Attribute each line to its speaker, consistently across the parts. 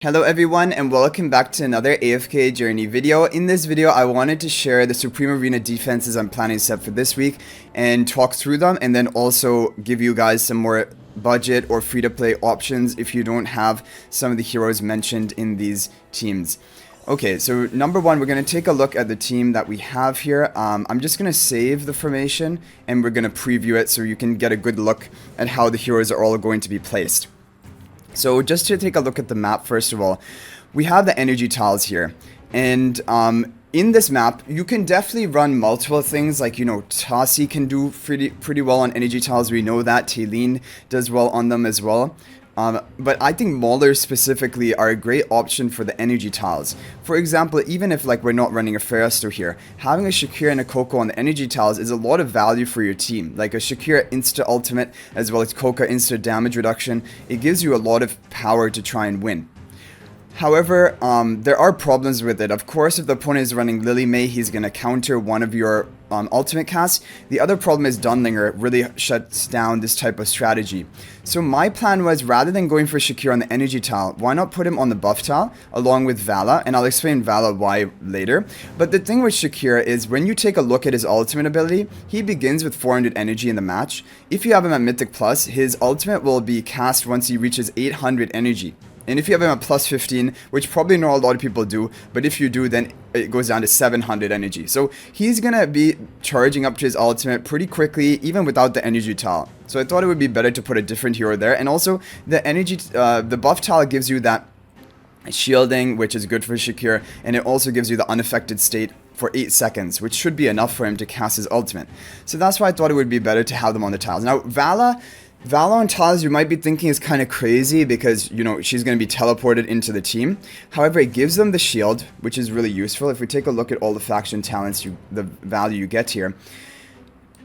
Speaker 1: Hello everyone and welcome back to another AFK journey video. In this video I wanted to share the Supreme Arena defenses I'm planning to set for this week and talk through them, and then also give you guys some more budget or free to play options if you don't have some of the heroes mentioned in these teams. Okay, so number one, we're going to take a look at the team that we have here. I'm just going to save the formation and we're going to preview it so you can get a good look at how the heroes are all going to be placed. So just to take a look at the map, first of all, we have the energy tiles here. And in this map, you can definitely run multiple things. Like, you know, Tassi can do pretty well on energy tiles. We know that. Taylene does well on them as well. But I think Maulers specifically are a great option for the energy tiles. For example, even if like we're not running a Pharastor here, having a Shakira and a Coco on the energy tiles is a lot of value for your team. Like a Shakira insta ultimate as well as Coco insta damage reduction, it gives you a lot of power to try and win. However, there are problems with it. Of course, if the opponent is running Lily May, he's going to counter one of your ultimate casts. The other problem is Dunlinger really shuts down this type of strategy. So my plan was, rather than going for Shakir on the energy tile, why not put him on the buff tile along with Vala, and I'll explain Vala why later. But the thing with Shakir is when you take a look at his ultimate ability, he begins with 400 energy in the match. If you have him at Mythic Plus, his ultimate will be cast once he reaches 800 energy. And if you have him at plus 15, which probably not a lot of people do, but if you do, then it goes down to 700 energy. So he's going to be charging up to his ultimate pretty quickly, even without the energy tile. So I thought it would be better to put a different hero there. And also, the buff tile gives you that shielding, which is good for Shakir, and it also gives you the unaffected state for 8 seconds, which should be enough for him to cast his ultimate. So that's why I thought it would be better to have them on the tiles. Now, Vala on tiles, you might be thinking, is kind of crazy because, you know, she's going to be teleported into the team. However, it gives them the shield, which is really useful. If we take a look at all the faction talents, the value you get here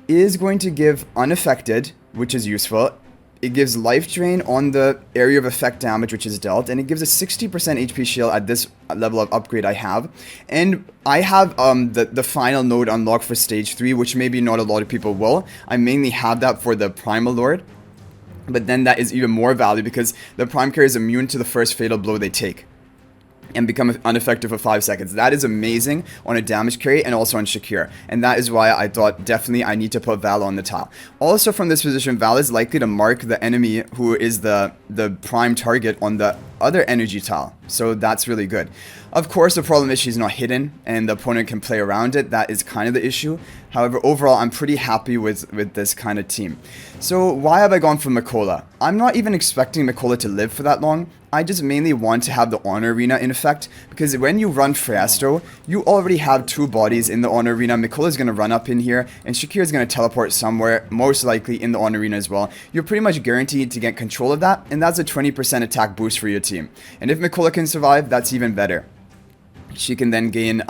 Speaker 1: is going to give unaffected, which is useful. It gives life drain on the area of effect damage, which is dealt, and it gives a 60% HP shield at this level of upgrade I have. And I have the final node unlocked for stage 3, which maybe not a lot of people will. I mainly have that for the Primal Lord. But then that is even more value because the Prime Carrier is immune to the first fatal blow they take and become ineffective for 5 seconds. That is amazing on a damage carry and also on Shakir. And that is why I thought definitely I need to put Val on the tile. Also from this position, Val is likely to mark the enemy who is the prime target on the other energy tile. So that's really good. Of course, the problem is she's not hidden and the opponent can play around it. That is kind of the issue. However, overall, I'm pretty happy with this kind of team. So why have I gone for Mikola? I'm not even expecting Mikola to live for that long. I just mainly want to have the Honor Arena in effect, because when you run Pharastor, you already have 2 bodies in the Honor Arena. Mikola is going to run up in here, and Shakir is going to teleport somewhere, most likely in the Honor Arena as well. You're pretty much guaranteed to get control of that, and that's a 20% attack boost for your team. And if Mikola can survive, that's even better. She can then gain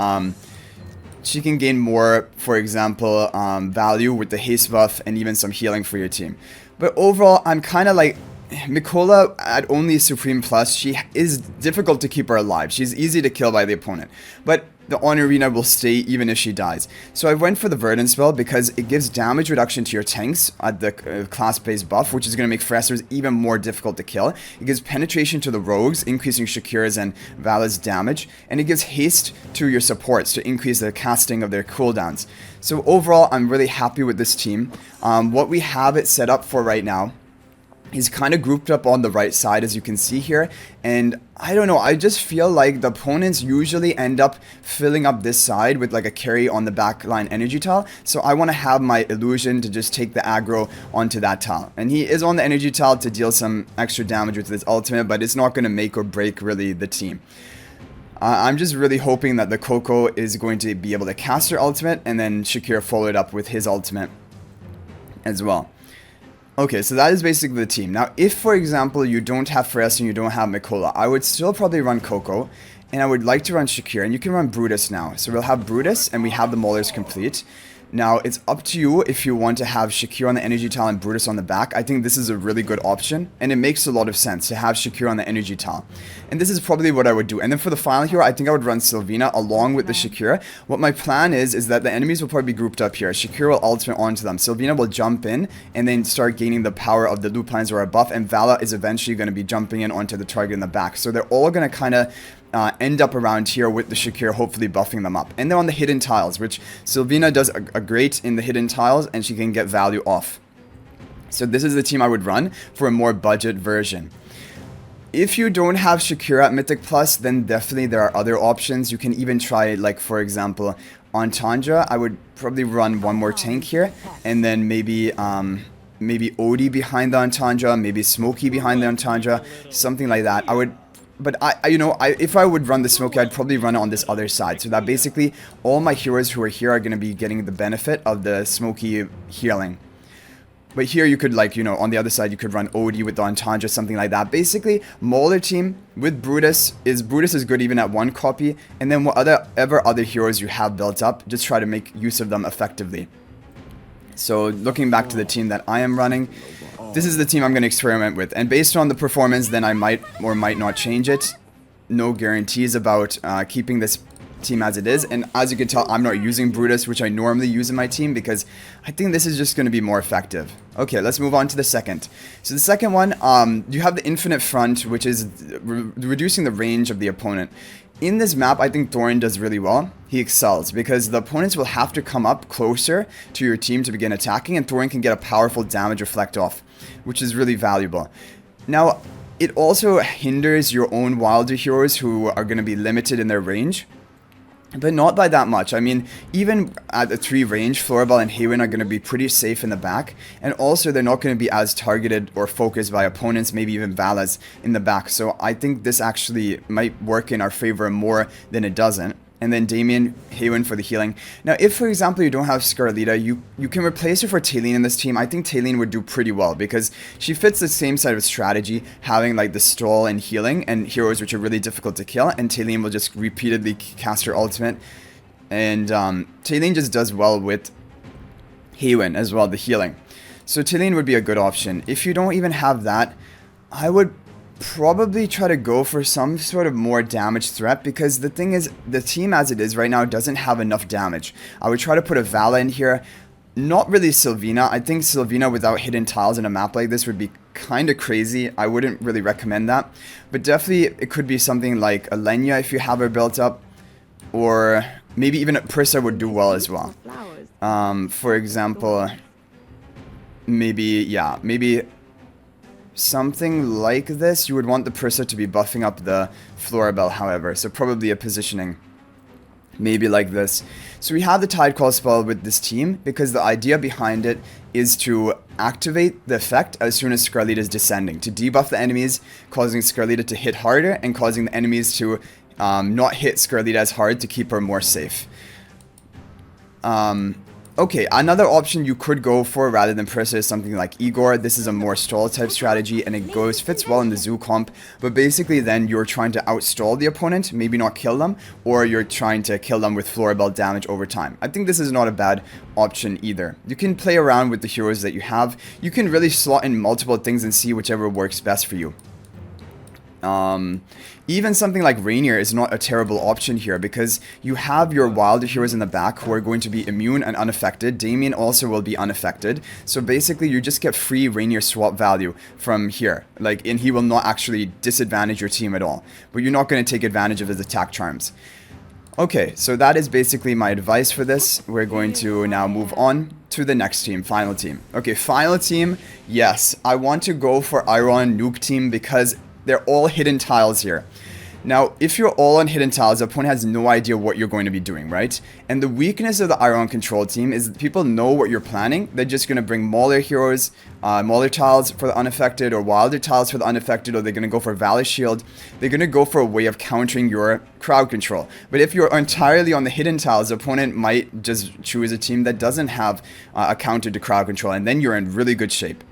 Speaker 1: more, for example, value with the haste buff and even some healing for your team. But overall, I'm kind of like, Mikola at only Supreme Plus, she is difficult to keep her alive. She's easy to kill by the opponent. But the Honor Arena will stay even if she dies. So I went for the Verdant spell because it gives damage reduction to your tanks at the class-based buff, which is going to make Pharastors even more difficult to kill. It gives penetration to the rogues, increasing Shakira's and Vala's damage. And it gives haste to your supports to increase the casting of their cooldowns. So overall, I'm really happy with this team. What we have it set up for right now is kind of grouped up on the right side, as you can see here, and I don't know, I just feel like the opponents usually end up filling up this side with like a carry on the backline energy tile, so I want to have my illusion to just take the aggro onto that tile, and he is on the energy tile to deal some extra damage with his ultimate, but it's not going to make or break really the team. I'm just really hoping that the Coco is going to be able to cast her ultimate, and then Shakir follow it up with his ultimate as well. Okay, so that is basically the team. Now, if, for example, you don't have Pharastor and you don't have Mikola, I would still probably run Coco, and I would like to run Shakir, and you can run Brutus now. So we'll have Brutus, and we have the Maulers complete. Now, it's up to you if you want to have Shakir on the energy tile and Brutus on the back. I think this is a really good option, and it makes a lot of sense to have Shakir on the energy tile. And this is probably what I would do. And then for the final hero, I think I would run Sylvina along with the Shakir. What my plan is that the enemies will probably be grouped up here. Shakir will ultimate onto them. Sylvina will jump in and then start gaining the power of the loop lines or a buff, and Vala is eventually going to be jumping in onto the target in the back. So they're all going to kind of end up around here with the Shakir, hopefully buffing them up. And they're on the hidden tiles, which Sylvina does a great in the hidden tiles, and she can get value off. So this is the team I would run for a more budget version. If you don't have Shakir at Mythic Plus, then definitely there are other options. You can even try, like, for example, on Tundra, I would probably run one more tank here, and then maybe Odie behind the Tundra, maybe Smokey behind the Tundra, something like that. But if I would run the Smokey, I'd probably run it on this other side. So that basically all my heroes who are here are going to be getting the benefit of the Smokey healing. But here you could, like, on the other side, you could run Odie with the Entendre, something like that. Basically, Mauler team with Brutus is good even at one copy. And then whatever other heroes you have built up, just try to make use of them effectively. So looking back to the team that I am running, this is the team I'm going to experiment with. And based on the performance, then I might or might not change it. No guarantees about keeping this team as it is. And as you can tell, I'm not using Brutus, which I normally use in my team, because I think this is just going to be more effective. Okay, let's move on to the second. So the second one, you have the Infinite Front, which is reducing the range of the opponent. In this map, I think Thorin does really well. He excels because the opponents will have to come up closer to your team to begin attacking, and Thorin can get a powerful damage reflect off, which is really valuable. Now, it also hinders your own wilder heroes who are going to be limited in their range, but not by that much. I mean, even at the 3 range, Floribel and Haywin are going to be pretty safe in the back, and also they're not going to be as targeted or focused by opponents, maybe even Valas in the back. So I think this actually might work in our favor more than it doesn't. And then Damien, Haywin for the healing. Now, if, for example, you don't have Scarlita, you can replace her for Taylene in this team. I think Taylene would do pretty well because she fits the same side of strategy, having like the stall and healing and heroes which are really difficult to kill, and Taylene will just repeatedly cast her ultimate. And Taylene just does well with Haywin as well, the healing. So Taylene would be a good option. If you don't even have that, I would probably try to go for some sort of more damage threat, because the thing is, the team as it is right now doesn't have enough damage. I would try to put a Vala in here, not really Sylvina. I think Sylvina without hidden tiles in a map like this would be kind of crazy. I wouldn't really recommend that, but definitely it could be something like Alenia if you have her built up, or maybe even Prissa would do well as well. For example, maybe something like this. You would want the Prissa to be buffing up the Floribel, however, so probably a positioning maybe like this. So we have the Tidecall spell with this team because the idea behind it is to activate the effect as soon as Scarlita is descending, to debuff the enemies, causing Scarlita to hit harder and causing the enemies to not hit Scarlita as hard to keep her more safe. Okay, another option you could go for rather than Prissa is something like Igor. This is a more stall type strategy, and it fits well in the zoo comp, but basically then you're trying to outstall the opponent, maybe not kill them, or you're trying to kill them with Floribel damage over time. I think this is not a bad option either. You can play around with the heroes that you have. You can really slot in multiple things and see whichever works best for you. Even something like Rainier is not a terrible option here because you have your wilder heroes in the back who are going to be immune and unaffected. Damien also will be unaffected. So basically you just get free Rainier swap value from here. And he will not actually disadvantage your team at all. But you're not going to take advantage of his attack charms. Okay, so that is basically my advice for this. We're going to now move on to the next team, final team. Okay, final team, yes. I want to go for Iron Nuke team because they're all hidden tiles here. Now, if you're all on hidden tiles, the opponent has no idea what you're going to be doing, right? And the weakness of the Iron control team is that people know what you're planning. They're just going to bring Mauler heroes, Mauler tiles for the unaffected, or Wilder tiles for the unaffected, or they're going to go for Valley Shield. They're going to go for a way of countering your crowd control. But if you're entirely on the hidden tiles, the opponent might just choose a team that doesn't have a counter to crowd control, and then you're in really good shape.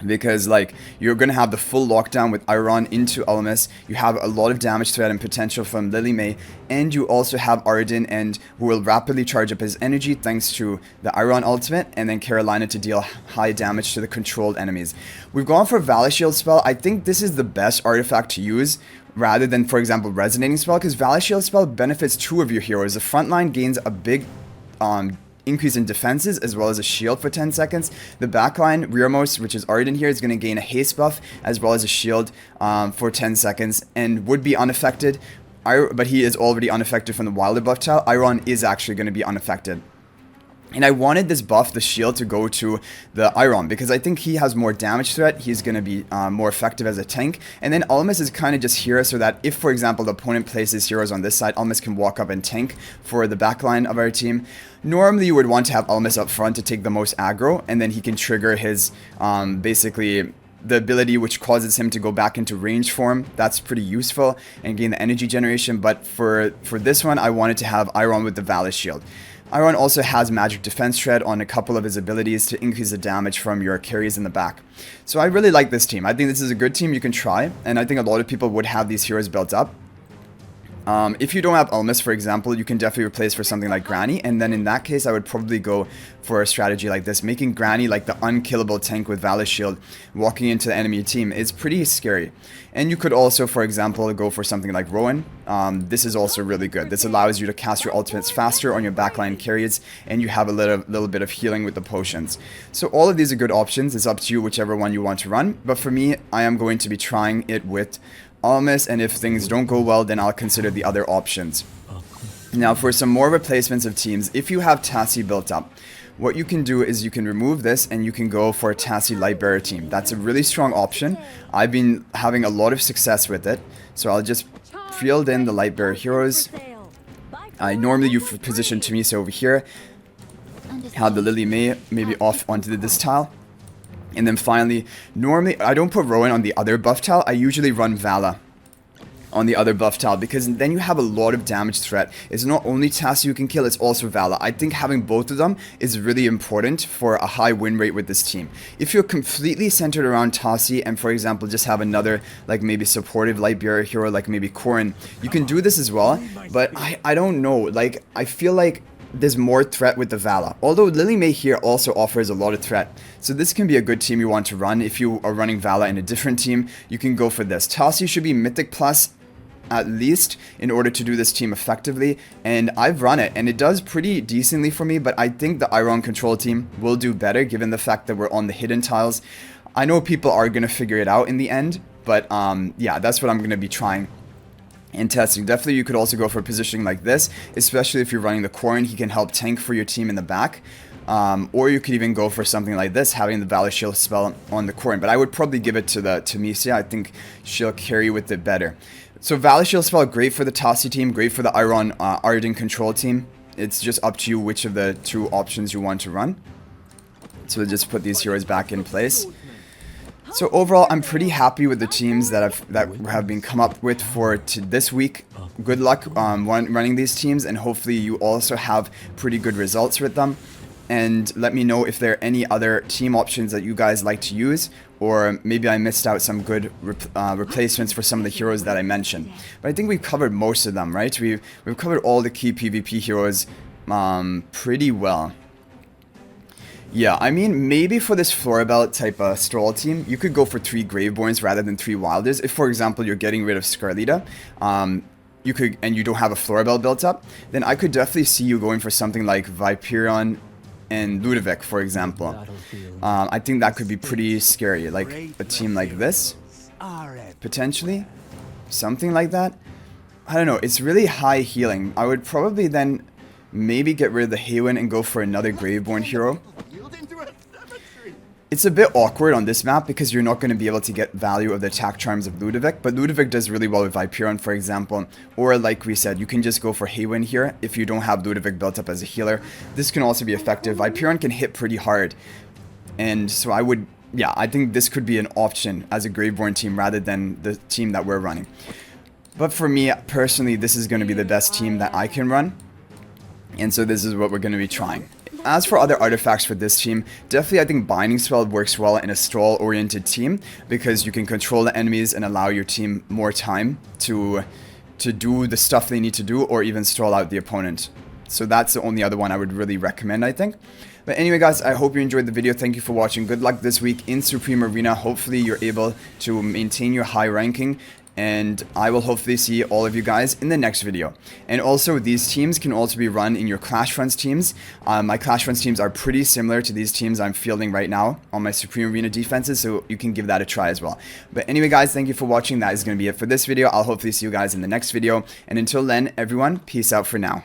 Speaker 1: because like you're gonna have the full lockdown with Iron into Almas. You have a lot of damage threat and potential from Lily May, and you also have Arden, and who will rapidly charge up his energy thanks to the Iron ultimate, and then Carolina to deal high damage to the controlled enemies. We've gone for Valley Shield spell. I think this is the best artifact to use rather than, for example, Resonating spell, because Valley Shield spell benefits two of your heroes. The front line gains a big increase in defenses as well as a shield for 10 seconds. The backline, rearmost, which is Arden here, is going to gain a haste buff as well as a shield for 10 seconds and would be unaffected. But he is already unaffected from the Wilder buff tile. Iron is actually going to be unaffected. And I wanted this buff, the shield, to go to the Iron because I think he has more damage threat. He's going to be more effective as a tank. And then Almas is kind of just here so that if, for example, the opponent places heroes on this side, Almas can walk up and tank for the backline of our team. Normally, you would want to have Almas up front to take the most aggro, and then he can trigger his, basically, the ability which causes him to go back into range form. That's pretty useful and gain the energy generation. But for this one, I wanted to have Iron with the Valley Shield. Iron also has magic defense shred on a couple of his abilities to increase the damage from your carries in the back. So I really like this team. I think this is a good team you can try, and I think a lot of people would have these heroes built up. If you don't have Almas, for example, you can definitely replace for something like Granny, and then in that case, I would probably go for a strategy like this. Making Granny like the unkillable tank with Valley Shield walking into the enemy team is pretty scary. And you could also, for example, go for something like Rowan. This is also really good. This allows you to cast your ultimates faster on your backline carries, and you have a little bit of healing with the potions. So all of these are good options. It's up to you whichever one you want to run. But for me, I am going to be trying it with Almas, and if things don't go well, then I'll consider the other options. Now, for some more replacements of teams, if you have Tassie built up, what you can do is you can remove this and you can go for a Tassie Lightbearer team. That's a really strong option. I've been having a lot of success with it. So I'll just field in the Lightbearer heroes. Normally you position Tamisa over here. Have the Lily May maybe off onto this tile. And then finally, normally I don't put Rowan on the other buff tile. I usually run Vala on the other buff tile because then you have a lot of damage threat. It's not only Tassie you can kill, it's also Vala. I think having both of them is really important for a high win rate with this team. If you're completely centered around Tassie and, for example, just have another like maybe supportive Lightbearer hero like maybe Corrin, you can do this as well. But I don't know, like I feel like there's more threat with the Vala. Although Lily May here also offers a lot of threat. So this can be a good team you want to run. If you are running Vala in a different team, you can go for this. Tassie should be Mythic Plus at least in order to do this team effectively. And I've run it and it does pretty decently for me, but I think the Iron control team will do better given the fact that we're on the hidden tiles. I know people are going to figure it out in the end, but yeah, that's what I'm going to be trying and testing. Definitely you could also go for a positioning like this, especially if you're running the Corrin. He can help tank for your team in the back. Or you could even go for something like this, having the Valley Shield spell on the Corrin. But I would probably give it to Tamisa. I think she'll carry with it better. So Valley Shield spell, great for the Tassie team, great for the Iron Arden control team. It's just up to you which of the two options you want to run. So we'll just put these heroes back in place. So overall, I'm pretty happy with the teams that have been come up with for this week. Good luck running these teams, and hopefully you also have pretty good results with them. And let me know if there are any other team options that you guys like to use, or maybe I missed out some good replacements for some of the heroes that I mentioned. But I think we've covered most of them, right? We've covered all the key PvP heroes pretty well. Yeah, I mean, maybe for this Floribel type Stroll team, you could go for 3 Graveborns rather than 3 Wilders. If, for example, you're getting rid of Scarlita, you could, and you don't have a Floribel built up, then I could definitely see you going for something like Viperion and Ludovic, for example. I think that could be pretty scary, like a team like this, potentially. Something like that. I don't know, it's really high healing. I would probably then maybe get rid of the Haywin and go for another Graveborn hero. It's a bit awkward on this map because you're not going to be able to get value of the attack charms of Ludovic, but Ludovic does really well with Viperion, for example. Or like we said, you can just go for Haywin here if you don't have Ludovic built up as a healer. This can also be effective. Viperion can hit pretty hard. And so I would, yeah, I think this could be an option as a Graveborn team rather than the team that we're running. But for me, personally, this is going to be the best team that I can run. And so this is what we're going to be trying. as for other artifacts for this team, definitely I think Binding Spell works well in a stall-oriented team because you can control the enemies and allow your team more time to do the stuff they need to do, or even stall out the opponent. So that's the only other one I would really recommend, I think. But anyway, guys, I hope you enjoyed the video. Thank you for watching. Good luck this week in Supreme Arena. Hopefully you're able to maintain your high ranking, and I will hopefully see all of you guys in the next video. And also, these teams can also be run in your Clash Runs teams. My Clash Runs teams are pretty similar to these teams I'm fielding right now on my Supreme Arena defenses, so you can give that a try as well. But anyway, guys, thank you for watching. That is going to be it for this video. I'll hopefully see you guys in the next video. And until then, everyone, peace out for now.